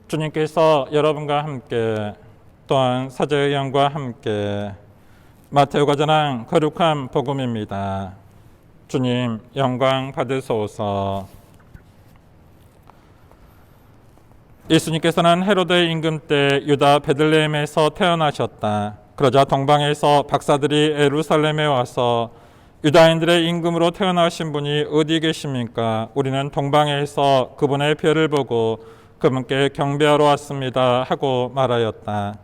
주님께서 여러분과 함께 또한 사제의 영과 함께 마태오가 전한 거룩한 복음입니다. 주님 영광 받으소서. 예수님께서는 헤로데 임금 때 유다 베들레헴에서 태어나셨다. 그러자 동방에서 박사들이 예루살렘에 와서 유다인들의 임금으로 태어나신 분이 어디 계십니까? 우리는 동방에서 그분의 별을 보고 그분께 경배하러 왔습니다 하고 말하였다.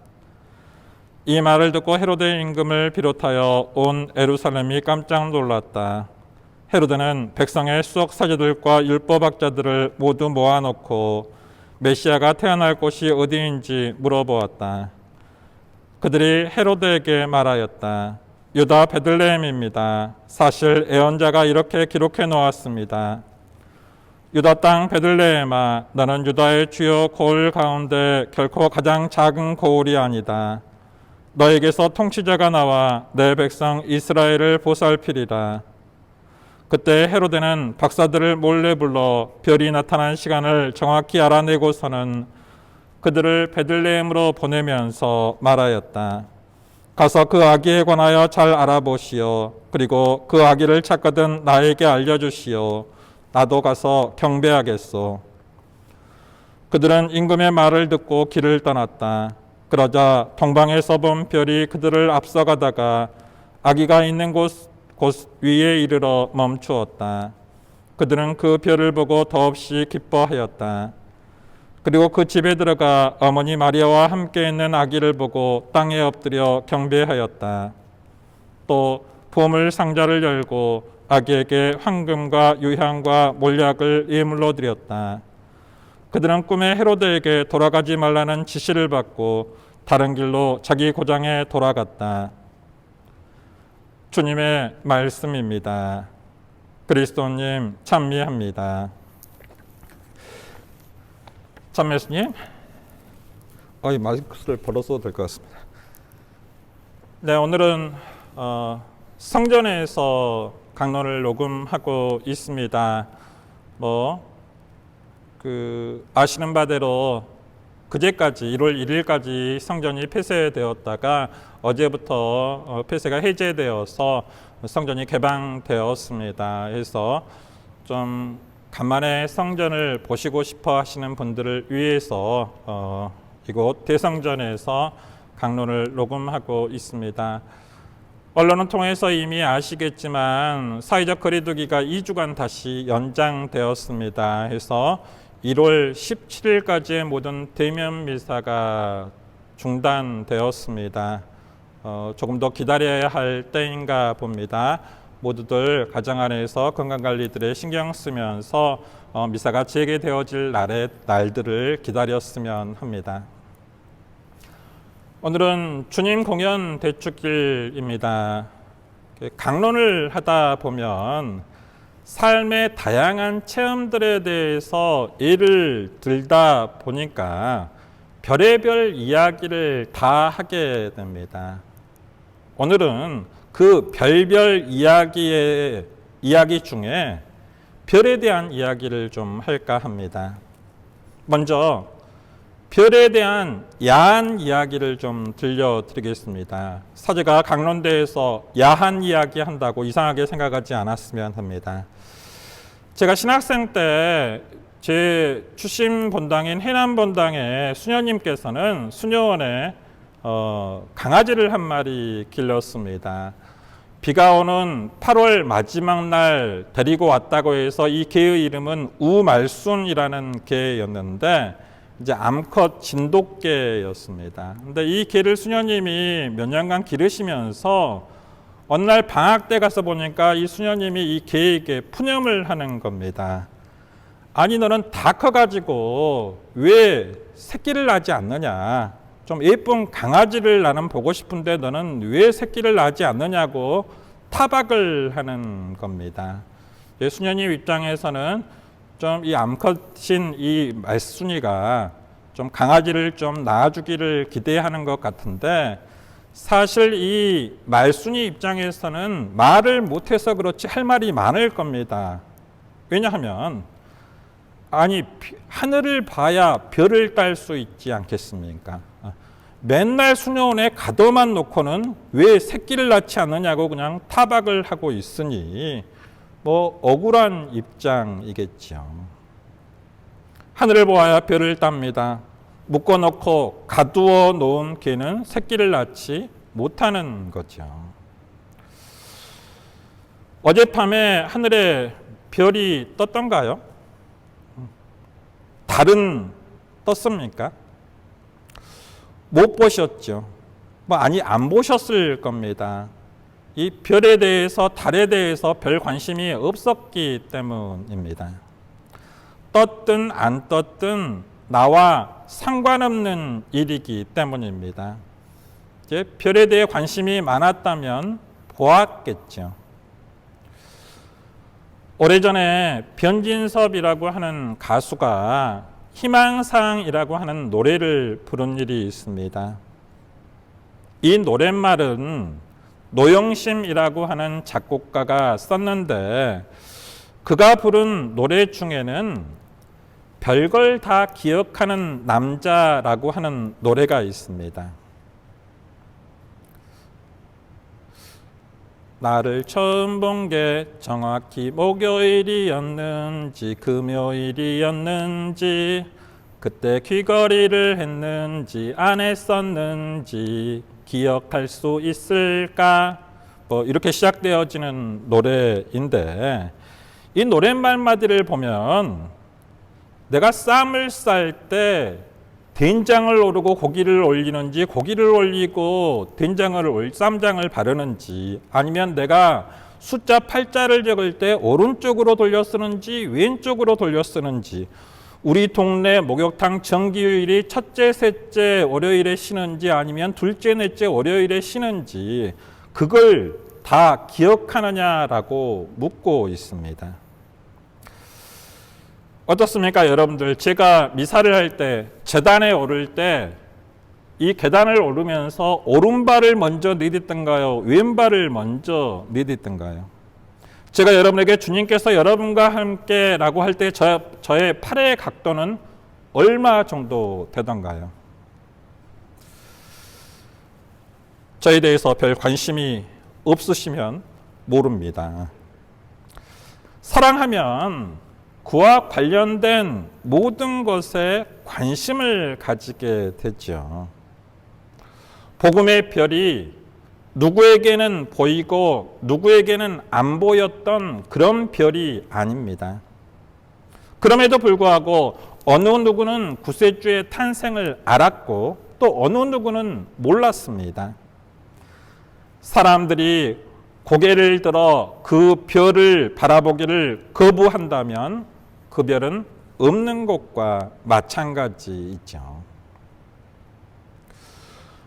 이 말을 듣고 헤로데 임금을 비롯하여 온 예루살렘이 깜짝 놀랐다. 헤로데는 백성의 수석 사제들과 율법학자들을 모두 모아놓고 메시아가 태어날 곳이 어디인지 물어보았다. 그들이 헤로데에게 말하였다. 유다 베들레헴입니다. 사실 예언자가 이렇게 기록해 놓았습니다. 유다 땅 베들레헴아, 너는 유다의 주요 고을 가운데 결코 가장 작은 고을이 아니다. 너에게서 통치자가 나와 내 백성 이스라엘을 보살피리라. 그때 헤로데는 박사들을 몰래 불러 별이 나타난 시간을 정확히 알아내고서는 그들을 베들레헴으로 보내면서 말하였다. 가서 그 아기에 관하여 잘 알아보시오. 그리고 그 아기를 찾거든 나에게 알려주시오. 나도 가서 경배하겠소. 그들은 임금의 말을 듣고 길을 떠났다. 그러자 동방에서 본 별이 그들을 앞서가다가 아기가 있는 곳 위에 이르러 멈추었다. 그들은 그 별을 보고 더없이 기뻐하였다. 그리고 그 집에 들어가 어머니 마리아와 함께 있는 아기를 보고 땅에 엎드려 경배하였다. 또 보물 상자를 열고 아기에게 황금과 유향과 몰약을 예물로 드렸다. 그들은 꿈에 헤로데에게 돌아가지 말라는 지시를 받고 다른 길로 자기 고장에 돌아갔다. 주님의 말씀입니다. 그리스도님 찬미합니다. 찬미스님, 이 마스크를 벌어서도 될 것 같습니다. 네, 오늘은 성전에서 강론을 녹음하고 있습니다. 아시는 바대로 그제까지 1월 1일까지 성전이 폐쇄되었다가 어제부터 폐쇄가 해제되어서 성전이 개방되었습니다. 그래서 좀 간만에 성전을 보시고 싶어 하시는 분들을 위해서 이곳 대성전에서 강론을 녹음하고 있습니다. 언론을 통해서 이미 아시겠지만 사회적 거리두기가 2주간 다시 연장되었습니다. 해서 1월 17일까지의 모든 대면 미사가 중단되었습니다. 조금 더 기다려야 할 때인가 봅니다. 모두들 가정 안에서 건강관리들에 신경 쓰면서 미사가 재개되어질 날들을 기다렸으면 합니다. 오늘은 주님 공연 대축일입니다. 강론을 하다 보면 삶의 다양한 체험들에 대해서 예를 들다 보니까 별의별 이야기를 다 하게 됩니다. 오늘은 그 별별 이야기 중에 별에 대한 이야기를 좀 할까 합니다. 먼저 별에 대한 야한 이야기를 좀 들려드리겠습니다. 사제가 강론대에서 야한 이야기 한다고 이상하게 생각하지 않았으면 합니다. 제가 신학생 때 제 출신 본당인 해남 본당의 수녀님께서는 수녀원에 강아지를 한 마리 길렀습니다. 비가 오는 8월 마지막 날 데리고 왔다고 해서 이 개의 이름은 우말순이라는 개였는데 이제 암컷 진돗개였습니다. 근데 이 개를 수녀님이 몇 년간 기르시면서 어느 날 방학 때 가서 보니까 이 수녀님이 이 개에게 푸념을 하는 겁니다. 아니 너는 다 커가지고 왜 새끼를 낳지 않느냐? 좀 예쁜 강아지를 나는 보고 싶은데 너는 왜 새끼를 낳지 않느냐고 타박을 하는 겁니다. 수녀님 입장에서는 좀 이 암컷인 이 말순이가 좀 강아지를 좀 낳아주기를 기대하는 것 같은데 사실 이 말순이 입장에서는 말을 못해서 그렇지 할 말이 많을 겁니다. 왜냐하면 아니 하늘을 봐야 별을 딸 수 있지 않겠습니까? 맨날 수녀원에 가둬만 놓고는 왜 새끼를 낳지 않느냐고 그냥 타박을 하고 있으니 뭐 억울한 입장이겠죠. 하늘을 보아야 별을 땁니다. 묶어놓고 가두어 놓은 개는 새끼를 낳지 못하는 거죠. 어젯밤에 하늘에 별이 떴던가요? 달은 떴습니까? 못 보셨죠. 안 보셨을 겁니다. 이 별에 대해서, 달에 대해서 별 관심이 없었기 때문입니다. 떴든 안 떴든 나와 상관없는 일이기 때문입니다. 이제 별에 대해 관심이 많았다면 보았겠죠. 오래전에 변진섭이라고 하는 가수가 희망사항이라고 하는 노래를 부른 일이 있습니다. 이 노랫말은 노영심이라고 하는 작곡가가 썼는데 그가 부른 노래 중에는 별걸 다 기억하는 남자라고 하는 노래가 있습니다. 나를 처음 본 게 정확히 목요일이었는지 금요일이었는지 그때 귀걸이를 했는지 안 했었는지 기억할 수 있을까? 이렇게 시작되어지는 노래인데 이 노랫말마디를 보면 내가 쌈을 쌀 때 된장을 오르고 고기를 올리는지 고기를 올리고 쌈장을 바르는지 아니면 내가 숫자 8자를 적을 때 오른쪽으로 돌려 쓰는지 왼쪽으로 돌려 쓰는지 우리 동네 목욕탕 정기휴일이 첫째, 셋째 월요일에 쉬는지 아니면 둘째, 넷째 월요일에 쉬는지 그걸 다 기억하느냐라고 묻고 있습니다. 어떻습니까, 여러분들? 제가 미사를 할 때, 제단에 오를 때 이 계단을 오르면서 오른발을 먼저 내딛던가요? 왼발을 먼저 내딛던가요? 제가 여러분에게 주님께서 여러분과 함께라고 할 때 저의 팔의 각도는 얼마 정도 되던가요? 저에 대해서 별 관심이 없으시면 모릅니다. 사랑하면 그와 관련된 모든 것에 관심을 가지게 되죠. 복음의 별이 누구에게는 보이고 누구에게는 안 보였던 그런 별이 아닙니다. 그럼에도 불구하고 어느 누구는 구세주의 탄생을 알았고 또 어느 누구는 몰랐습니다. 사람들이 고개를 들어 그 별을 바라보기를 거부한다면 그 별은 없는 것과 마찬가지이죠.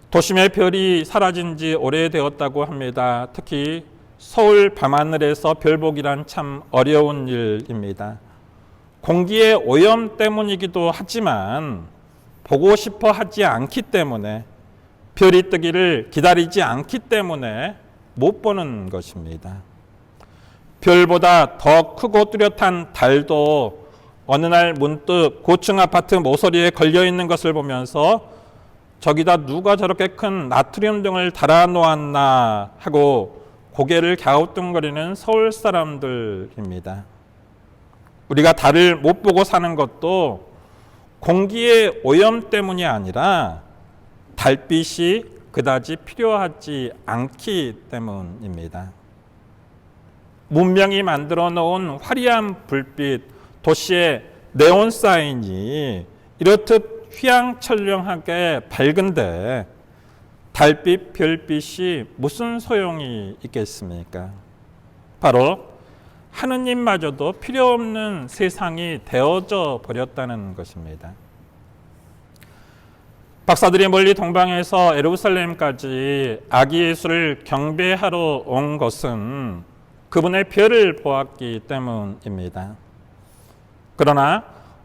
도심의 별이 사라진 지 오래되었다고 합니다. 특히 서울 밤하늘에서 별 보기란 참 어려운 일입니다. 공기의 오염 때문이기도 하지만 보고 싶어 하지 않기 때문에 별이 뜨기를 기다리지 않기 때문에 못 보는 것입니다. 별보다 더 크고 뚜렷한 달도 어느 날 문득 고층 아파트 모서리에 걸려 있는 것을 보면서 저기다 누가 저렇게 큰 나트륨 등을 달아 놓았나 하고 고개를 갸우뚱거리는 서울 사람들입니다. 우리가 달을 못 보고 사는 것도 공기의 오염 때문이 아니라 달빛이 그다지 필요하지 않기 때문입니다. 문명이 만들어 놓은 화려한 불빛, 도시의 네온 사인이 이렇듯 휘황찬란하게 밝은데 달빛, 별빛이 무슨 소용이 있겠습니까? 바로 하느님마저도 필요 없는 세상이 되어져 버렸다는 것입니다. 박사들이 멀리 동방에서 예루살렘까지 아기 예수를 경배하러 온 것은 그분의 별을 보았기 때문입니다. 그러나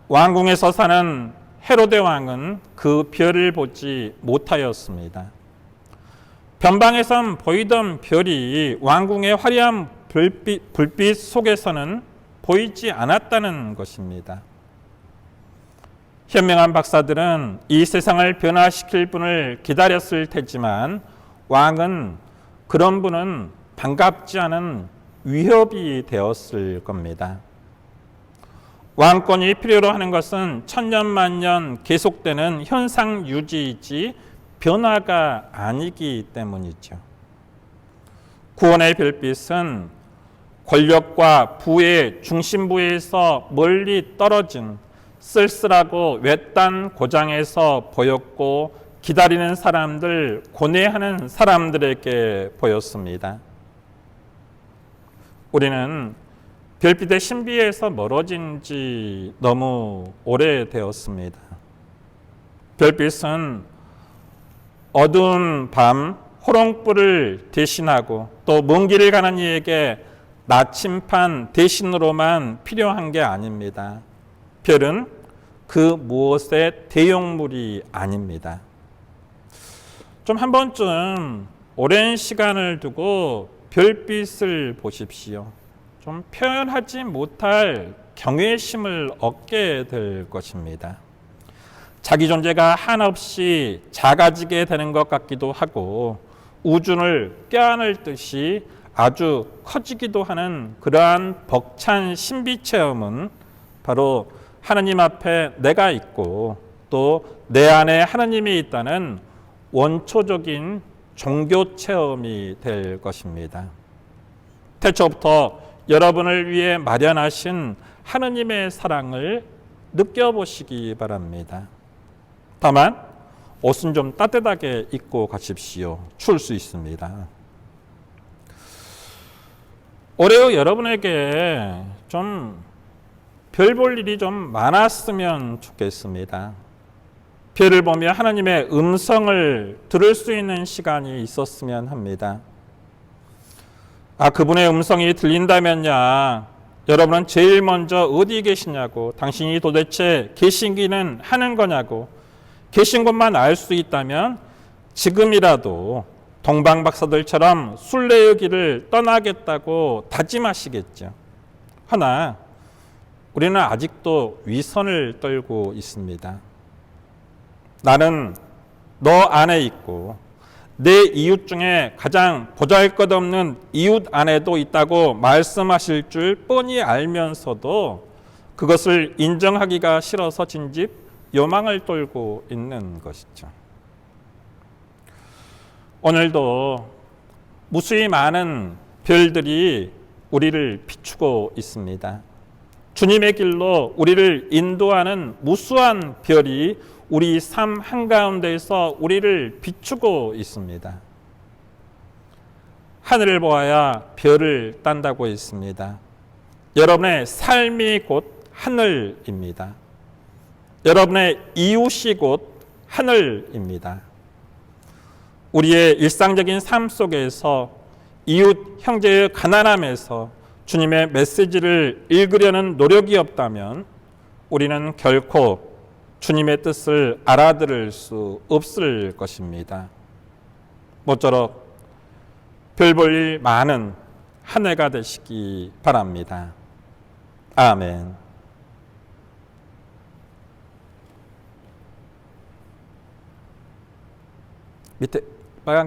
왕궁에서 사는 헤로데 왕은 그 별을 보지 못하였습니다. 변방에선 보이던 별이 왕궁의 화려한 불빛 속에서는 보이지 않았다는 것입니다. 현명한 박사들은 이 세상을 변화시킬 분을 기다렸을 테지만 왕은 그런 분은 반갑지 않은 위협이 되었을 겁니다. 왕권이 필요로 하는 것은 천년만년 계속되는 현상 유지이지 변화가 아니기 때문이죠. 구원의 별빛은 권력과 부의 중심부에서 멀리 떨어진 쓸쓸하고 외딴 고장에서 보였고 기다리는 사람들, 고뇌하는 사람들에게 보였습니다. 우리는 별빛의 신비에서 멀어진 지 너무 오래되었습니다. 별빛은 어두운 밤 호롱불을 대신하고 또 먼 길을 가는 이에게 나침판 대신으로만 필요한 게 아닙니다. 별은 그 무엇의 대용물이 아닙니다. 좀 한 번쯤 오랜 시간을 두고 별빛을 보십시오. 좀 표현하지 못할 경외심을 얻게 될 것입니다. 자기 존재가 한없이 작아지게 되는 것 같기도 하고 우주를 껴안을 듯이 아주 커지기도 하는 그러한 벅찬 신비 체험은 바로 하나님 앞에 내가 있고 또 내 안에 하나님이 있다는 원초적인 종교 체험이 될 것입니다. 태초부터 여러분을 위해 마련하신 하나님의 사랑을 느껴보시기 바랍니다. 다만 옷은 좀 따뜻하게 입고 가십시오. 추울 수 있습니다. 올해 여러분에게 좀 별 볼 일이 좀 많았으면 좋겠습니다. 별을 보며 하나님의 음성을 들을 수 있는 시간이 있었으면 합니다. 그분의 음성이 들린다면야 여러분은 제일 먼저 어디 계시냐고, 당신이 도대체 계시기는 하는 거냐고, 계신 것만 알 수 있다면 지금이라도 동방 박사들처럼 순례의 길을 떠나겠다고 다짐하시겠죠. 하나 우리는 아직도 위선을 떨고 있습니다. 나는 너 안에 있고 내 이웃 중에 가장 보잘것없는 이웃 안에도 있다고 말씀하실 줄 뻔히 알면서도 그것을 인정하기가 싫어서 진집 요망을 떨고 있는 것이죠. 오늘도 무수히 많은 별들이 우리를 비추고 있습니다. 주님의 길로 우리를 인도하는 무수한 별이 우리 삶 한가운데에서 우리를 비추고 있습니다. 하늘을 보아야 별을 딴다고 했습니다. 여러분의 삶이 곧 하늘입니다. 여러분의 이웃이 곧 하늘입니다. 우리의 일상적인 삶 속에서 이웃 형제의 가난함에서 주님의 메시지를 읽으려는 노력이 없다면 우리는 결코 주님의 뜻을 알아들을 수 없을 것입니다. 모쪼록 별 볼 일 많은 한 해가 되시기 바랍니다. 아멘. 밑에 빨간 거